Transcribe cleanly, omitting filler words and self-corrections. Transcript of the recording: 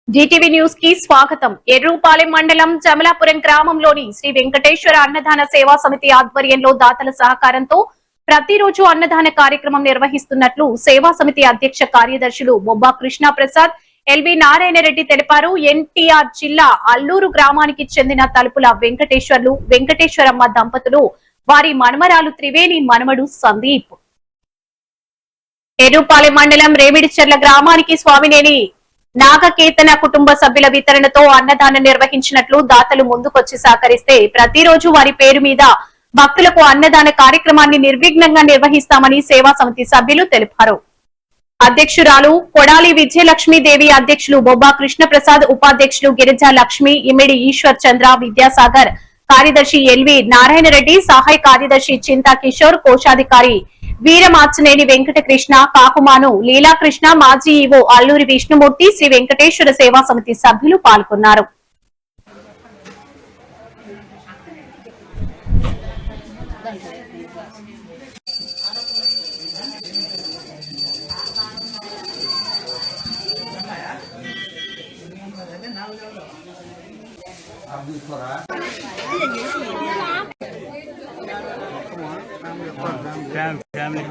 Zee TV news కి స్వాగతం. ఎర్రూపాలెం మండలం జమలాపురం గ్రామంలోని శ్రీ వెంకటేశ్వర అన్నదాన సేవా సమితి ఆధ్వర్యంలో దాతల సహకారంతో ప్రతిరోజు అన్నదాన కార్యక్రమం నిర్వహిస్తున్నట్లు సేవా సమితి అధ్యక్ష కార్యదర్శులు బొబ్బా కృష్ణ ప్రసాద్, ఎల్వి నారాయణ రెడ్డి తెలిపారు. ఎన్టీఆర్ జిల్లా అల్లూరు గ్రామానికి చెందిన తలుపుల వెంకటేశ్వర్లు, వెంకటేశ్వరమ్మ దంపతులు వారి మనమరాలు త్రివేణి మనమడు సందీప్ ఎర్రూపాలెం మండలం రేమిడిచెర్ల గ్రామానికి స్వామినేని నాగకేతన కుటుంబ సభ్యుల వితరణతో అన్నదానం నిర్వహించినట్లు దాతలు ముందుకొచ్చి సహకరిస్తే ప్రతిరోజు వారి పేరు మీద భక్తులకు అన్నదాన కార్యక్రమాన్ని నిర్విఘ్నంగా నిర్వహిస్తామని సేవా సమితి సభ్యులు తెలిపారు. అధ్యక్షురాలు కొడాలి విజయలక్ష్మీదేవి, అధ్యక్షులు బొబ్బా కృష్ణప్రసాద్, ఉపాధ్యక్షులు గిరిజా లక్ష్మి, ఇమిడి ఈశ్వర్ చంద్ర, విద్యాసాగర్, కార్యదర్శి ఎల్వి నారాయణ రెడ్డి, సహాయ కార్యదర్శి చింతా కిషోర్, కోశాధికారి వీరమాచనేని వెంకటకృష్ణ, కాకుమాను లీలాకృష్ణ, మాజీ ఈవో అల్లూరి విష్ణుమూర్తి, శ్రీ వెంకటేశ్వర సేవా సమితి సభ్యులు పాల్గొన్నారు. family